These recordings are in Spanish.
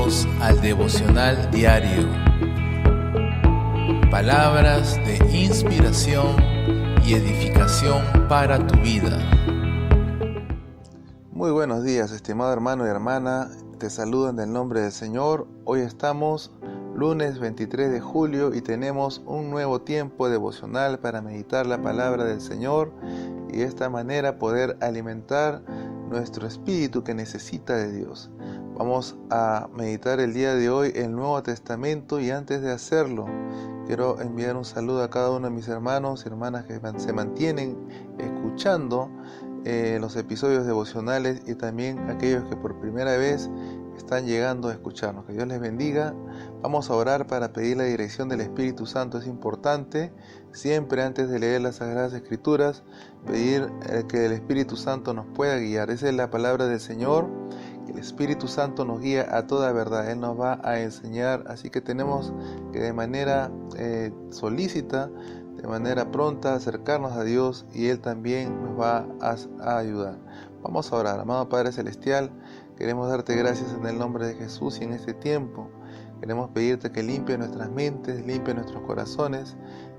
Bienvenidos al devocional diario. Palabras de inspiración y edificación para tu vida. Muy buenos días, estimado hermano y hermana. Te saludo en el nombre del Señor. Hoy estamos lunes 23 de julio y tenemos un nuevo tiempo devocional para meditar la palabra del Señor y de esta manera poder alimentar nuestro espíritu que necesita de Dios. Vamos a meditar el día de hoy el Nuevo Testamento y antes de hacerlo quiero enviar un saludo a cada uno de mis hermanos y hermanas que se mantienen escuchando los episodios devocionales y también aquellos que por primera vez están llegando a escucharnos. Que Dios les bendiga. Vamos a orar para pedir la dirección del Espíritu Santo. Es importante siempre antes de leer las Sagradas Escrituras pedir que el Espíritu Santo nos pueda guiar. Esa es la palabra del Señor. El Espíritu Santo nos guía a toda verdad. Él nos va a enseñar. Así que tenemos que de manera solícita, de manera pronta, acercarnos a Dios y Él también nos va a ayudar. Vamos a orar. Amado Padre Celestial, queremos darte gracias en el nombre de Jesús y en este tiempo queremos pedirte que limpie nuestras mentes, limpie nuestros corazones,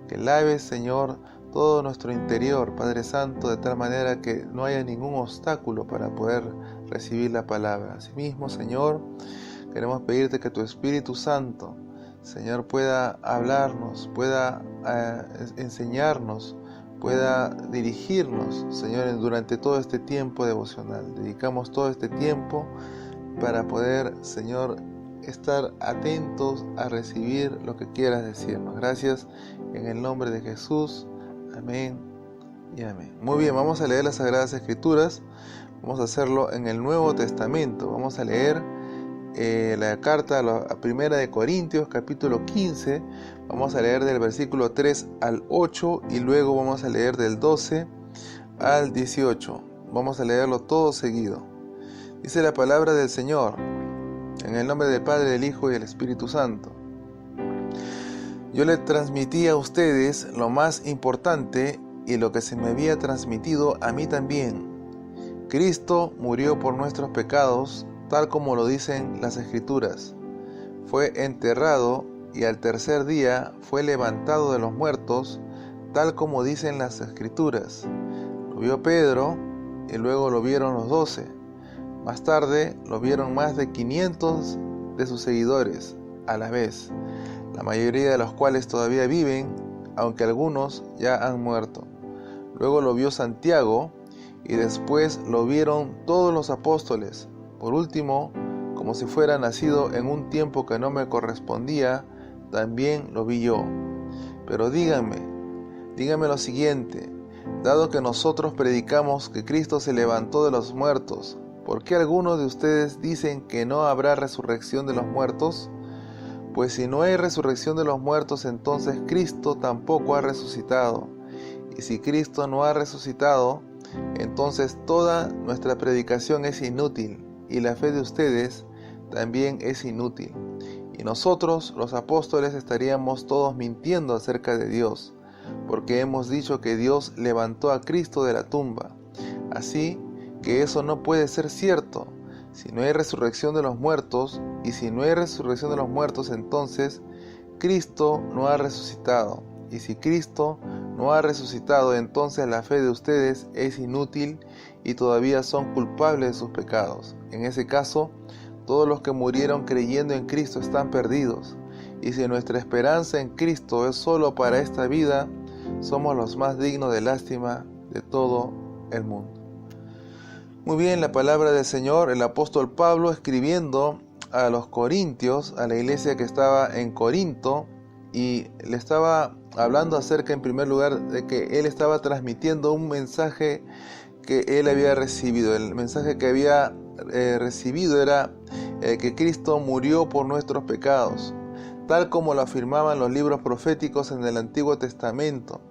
que laves, Señor, todo nuestro interior, Padre Santo, de tal manera que no haya ningún obstáculo para poder recibir la palabra. Asimismo, Señor, queremos pedirte que tu Espíritu Santo, Señor, pueda hablarnos, pueda enseñarnos, pueda dirigirnos, Señor, durante todo este tiempo devocional. Dedicamos todo este tiempo para poder, Señor, estar atentos a recibir lo que quieras decirnos. Gracias en el nombre de Jesús. Amén y amén. Muy bien, vamos a leer las Sagradas Escrituras. Vamos a hacerlo en el Nuevo Testamento. Vamos a leer la carta a la primera de Corintios, capítulo 15. Vamos a leer del versículo 3 al 8 y luego vamos a leer del 12 al 18. Vamos a leerlo todo seguido. Dice la palabra del Señor, en el nombre del Padre, del Hijo y del Espíritu Santo. Yo le transmití a ustedes lo más importante y lo que se me había transmitido a mí también. Cristo murió por nuestros pecados, tal como lo dicen las Escrituras. Fue enterrado y al tercer día fue levantado de los muertos, tal como dicen las Escrituras. Lo vio Pedro y luego lo vieron los 12. Más tarde lo vieron más de 500 de sus seguidores a la vez, la mayoría de los cuales todavía viven, aunque algunos ya han muerto. Luego lo vio Santiago y después lo vieron todos los apóstoles. Por último, como si fuera nacido en un tiempo que no me correspondía, también lo vi yo. Pero díganme lo siguiente: dado que nosotros predicamos que Cristo se levantó de los muertos, ¿por qué algunos de ustedes dicen que no habrá resurrección de los muertos? Pues si no hay resurrección de los muertos, entonces Cristo tampoco ha resucitado. Y si Cristo no ha resucitado, entonces toda nuestra predicación es inútil y la fe de ustedes también es inútil. Y nosotros, los apóstoles, estaríamos todos mintiendo acerca de Dios, porque hemos dicho que Dios levantó a Cristo de la tumba. Así que eso no puede ser cierto. Si no hay resurrección de los muertos, y si no hay resurrección de los muertos, entonces Cristo no ha resucitado. Y si Cristo no ha resucitado, entonces la fe de ustedes es inútil y todavía son culpables de sus pecados. En ese caso, todos los que murieron creyendo en Cristo están perdidos. Y si nuestra esperanza en Cristo es solo para esta vida, somos los más dignos de lástima de todo el mundo. Muy bien, la palabra del Señor, el apóstol Pablo escribiendo a los corintios, a la iglesia que estaba en Corinto, y le estaba hablando acerca, en primer lugar, de que él estaba transmitiendo un mensaje que él había recibido. El mensaje que había recibido era que Cristo murió por nuestros pecados, tal como lo afirmaban los libros proféticos en el Antiguo Testamento,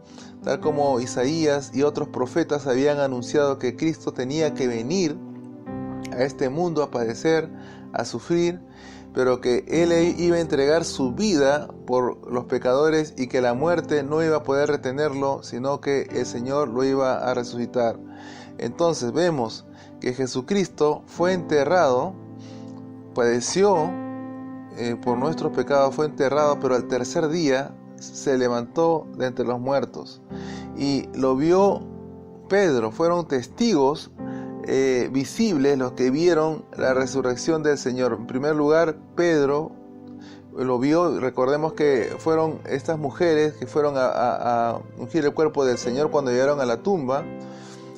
tal como Isaías y otros profetas habían anunciado que Cristo tenía que venir a este mundo a padecer, a sufrir, pero que Él iba a entregar su vida por los pecadores y que la muerte no iba a poder retenerlo, sino que el Señor lo iba a resucitar. Entonces vemos que Jesucristo fue enterrado, padeció por nuestros pecados fue enterrado, pero al tercer día se levantó de entre los muertos. Y lo vio Pedro, fueron testigos visibles los que vieron la resurrección del Señor. En primer lugar, Pedro lo vio. Recordemos que fueron estas mujeres que fueron a ungir el cuerpo del Señor cuando llegaron a la tumba.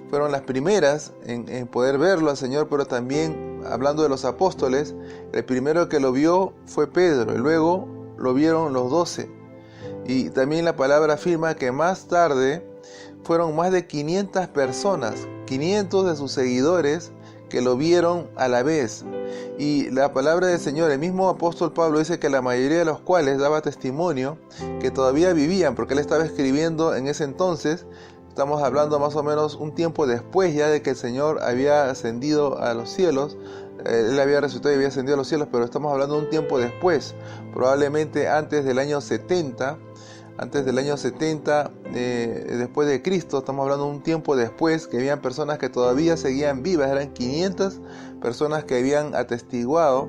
Fueron las primeras en poder verlo al Señor, pero también, hablando de los apóstoles, el primero que lo vio fue Pedro, y luego lo vieron los 12. Y también la palabra afirma que más tarde fueron más de 500 personas, 500 de sus seguidores, que lo vieron a la vez. Y la palabra del Señor, el mismo apóstol Pablo dice que la mayoría de los cuales daba testimonio que todavía vivían, porque él estaba escribiendo en ese entonces. Estamos hablando más o menos un tiempo después ya de que el Señor había ascendido a los cielos. Él había resucitado y había ascendido a los cielos, pero estamos hablando de un tiempo después, probablemente antes del año 70, después de Cristo. Estamos hablando de un tiempo después, que habían personas que todavía seguían vivas. Eran 500 personas que habían atestiguado,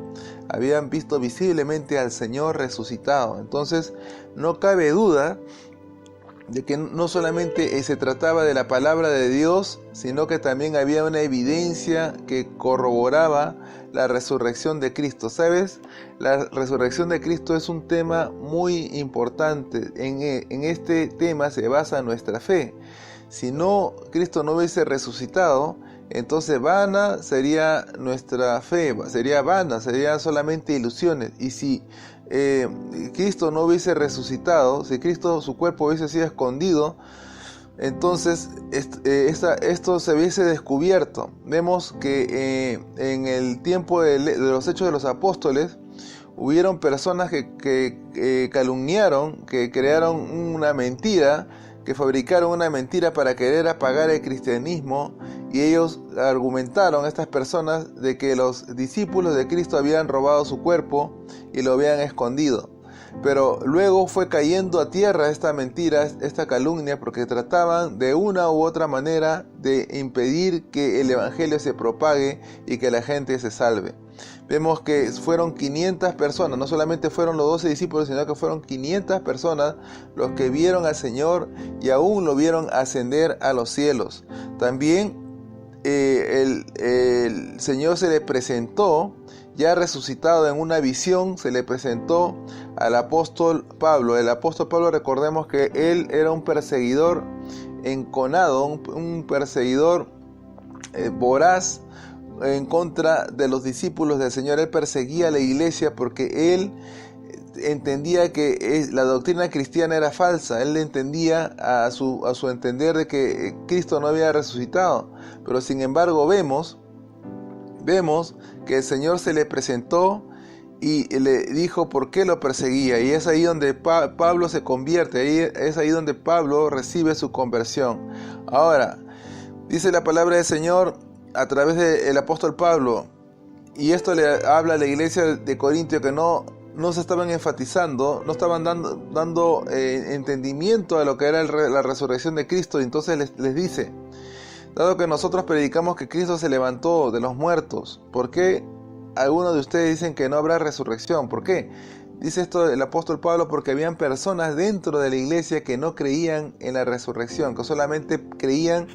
habían visto visiblemente al Señor resucitado. Entonces no cabe duda de que no solamente se trataba de la palabra de Dios, sino que también había una evidencia que corroboraba la resurrección de Cristo. ¿Sabes? La resurrección de Cristo es un tema muy importante. En este tema se basa nuestra fe. Si no, Cristo no hubiese resucitado, entonces vana sería nuestra fe, sería vana, serían solamente ilusiones. Y si Cristo no hubiese resucitado, si Cristo, su cuerpo hubiese sido escondido, entonces esto se hubiese descubierto. Vemos que en el tiempo de los Hechos de los Apóstoles, hubieron personas que calumniaron, que crearon una mentira, que fabricaron una mentira para querer apagar el cristianismo, y ellos argumentaron, estas personas, de que los discípulos de Cristo habían robado su cuerpo y lo habían escondido. Pero luego fue cayendo a tierra esta mentira, esta calumnia, porque trataban de una u otra manera de impedir que el evangelio se propague y que la gente se salve. Vemos que fueron 500 personas, no solamente fueron los 12 discípulos, sino que fueron 500 personas los que vieron al Señor y aún lo vieron ascender a los cielos. También el Señor se le presentó, ya resucitado en una visión, se le presentó al apóstol Pablo. El apóstol Pablo, recordemos que él era un perseguidor enconado, un perseguidor voraz en contra de los discípulos del Señor. Él perseguía a la iglesia porque él entendía que la doctrina cristiana era falsa. Él entendía a su entender de que Cristo no había resucitado. Pero sin embargo vemos que el Señor se le presentó y le dijo por qué lo perseguía. Y es ahí donde Pablo se convierte, es ahí donde Pablo recibe su conversión. Ahora, dice la palabra del Señor a través del apóstol Pablo, y esto le habla a la iglesia de Corintio, que no se estaban enfatizando, no estaban dando entendimiento a lo que era la resurrección de Cristo. Y entonces les dice: dado que nosotros predicamos que Cristo se levantó de los muertos, ¿por qué algunos de ustedes dicen que no habrá resurrección? ¿Por qué? Dice esto el apóstol Pablo porque habían personas dentro de la iglesia que no creían en la resurrección, que solamente creían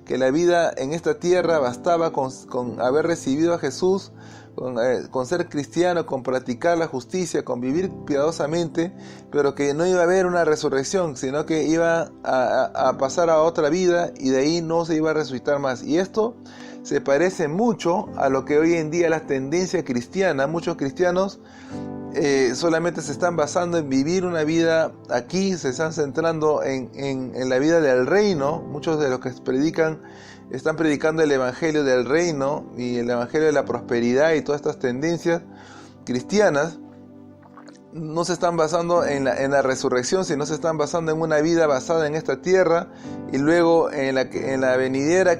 que la vida en esta tierra bastaba con haber recibido a Jesús, con ser cristiano, con practicar la justicia, con vivir piadosamente, pero que no iba a haber una resurrección, sino que iba a pasar a otra vida y de ahí no se iba a resucitar más. Y esto se parece mucho a lo que hoy en día es la tendencia cristiana. Muchos cristianos solamente se están basando en vivir una vida aquí, se están centrando en la vida del reino. Muchos de los que están predicando el evangelio del reino y el evangelio de la prosperidad y todas estas tendencias cristianas no se están basando en la resurrección, sino se están basando en una vida basada en esta tierra y luego en la venidera,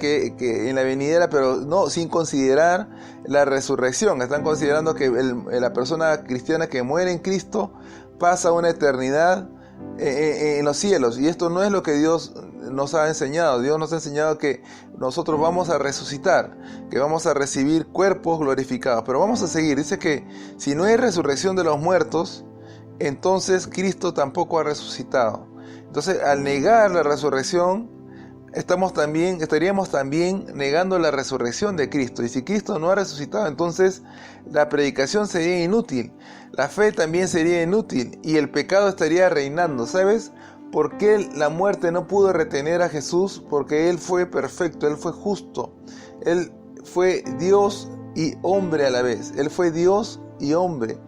pero no, sin considerar la resurrección. Están considerando que la persona cristiana que muere en Cristo pasa una eternidad en los cielos, y esto no es lo que Dios nos ha enseñado. Dios nos ha enseñado que nosotros vamos a resucitar, que vamos a recibir cuerpos glorificados. Pero vamos a seguir. Dice que si no hay resurrección de los muertos, entonces Cristo tampoco ha resucitado. Entonces, al negar la resurrección, estaríamos también negando la resurrección de Cristo. Y si Cristo no ha resucitado, entonces la predicación sería inútil, la fe también sería inútil y el pecado estaría reinando. ¿Sabes por qué la muerte no pudo retener a Jesús? Porque Él fue perfecto, Él fue justo, Él fue Dios y hombre a la vez. Él fue Dios y hombre,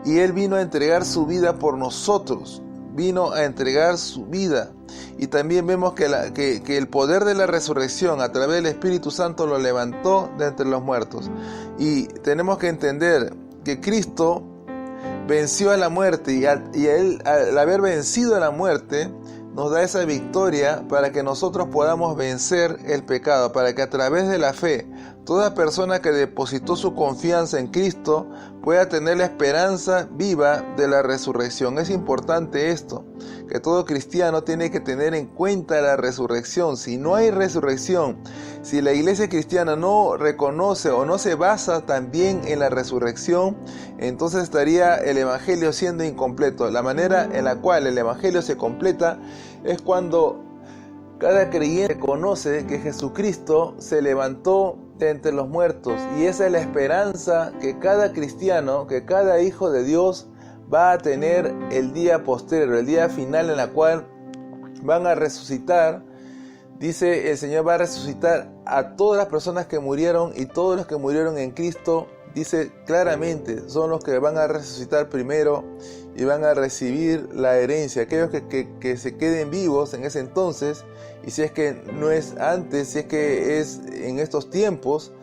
y Él vino a entregar su vida por nosotros. Vino a entregar su vida. Y también vemos que el poder de la resurrección a través del Espíritu Santo lo levantó de entre los muertos. Y tenemos que entender que Cristo venció a la muerte, y Él, al haber vencido a la muerte, nos da esa victoria para que nosotros podamos vencer el pecado, para que a través de la fe toda persona que depositó su confianza en Cristo pueda tener la esperanza viva de la resurrección. Es importante esto, que todo cristiano tiene que tener en cuenta la resurrección. Si no hay resurrección, si la iglesia cristiana no reconoce o no se basa también en la resurrección, entonces estaría el evangelio siendo incompleto. La manera en la cual el evangelio se completa es cuando cada creyente conoce que Jesucristo se levantó de entre los muertos, y esa es la esperanza que cada cristiano, que cada hijo de Dios va a tener el día postrero, el día final en la cual van a resucitar. Dice el Señor, va a resucitar a todas las personas que murieron, y todos los que murieron en Cristo, dice claramente, son los que van a resucitar primero y van a recibir la herencia. Aquellos que se queden vivos en ese entonces, y si es que no es antes, si es que es en estos tiempos,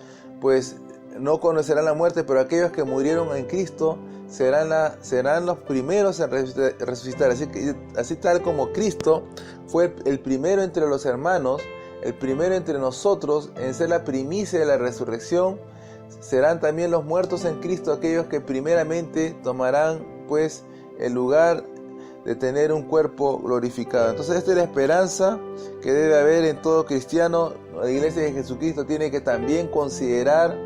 pues no conocerán la muerte, pero aquellos que murieron en Cristo serán los primeros en resucitar. Así tal como Cristo fue el primero entre los hermanos, el primero entre nosotros en ser la primicia de la resurrección, serán también los muertos en Cristo aquellos que primeramente tomarán pues el lugar de tener un cuerpo glorificado. Entonces esta es la esperanza que debe haber en todo cristiano. La iglesia de Jesucristo tiene que también considerar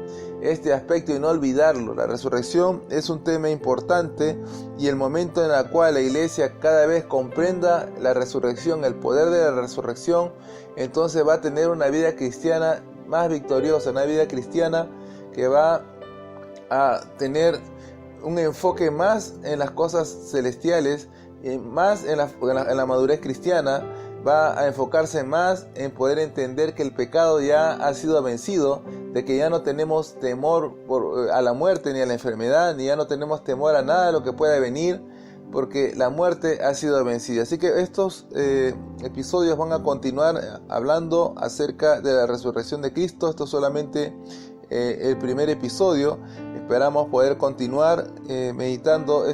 este aspecto y no olvidarlo. La resurrección es un tema importante, y el momento en el cual la iglesia cada vez comprenda la resurrección, el poder de la resurrección, entonces va a tener una vida cristiana más victoriosa, una vida cristiana que va a tener un enfoque más en las cosas celestiales, más en la madurez cristiana. Va a enfocarse más en poder entender que el pecado ya ha sido vencido, de que ya no tenemos temor a la muerte ni a la enfermedad, ni ya no tenemos temor a nada de lo que pueda venir, porque la muerte ha sido vencida. Así que estos episodios van a continuar hablando acerca de la resurrección de Cristo. Esto es solamente el primer episodio. Esperamos poder continuar meditando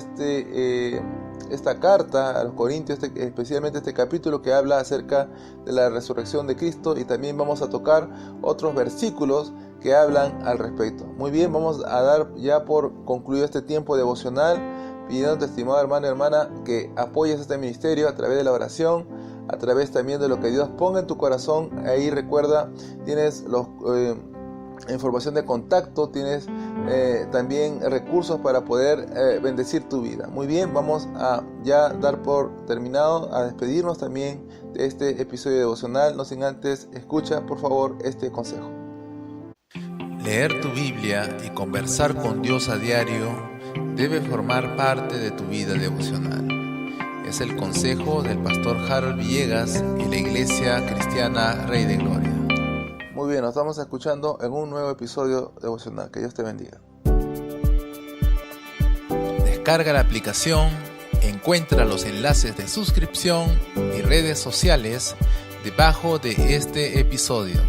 esta carta a los Corintios, especialmente este capítulo que habla acerca de la resurrección de Cristo, y también vamos a tocar otros versículos que hablan al respecto. Muy bien, vamos a dar ya por concluido este tiempo devocional, pidiendo, estimado hermano y hermana, que apoyes este ministerio a través de la oración, a través también de lo que Dios ponga en tu corazón. Ahí recuerda, tienes información de contacto, tienes también recursos para poder bendecir tu vida. Muy bien, vamos a ya dar por terminado, a despedirnos también de este episodio devocional, no sin antes escucha por favor este consejo. Leer tu Biblia y conversar con Dios a diario debe formar parte de tu vida devocional. Es el consejo del pastor Harold Villegas y la Iglesia Cristiana Rey de Gloria. Muy bien, nos estamos escuchando en un nuevo episodio devocional. Que Dios te bendiga. Descarga la aplicación, encuentra los enlaces de suscripción y redes sociales debajo de este episodio.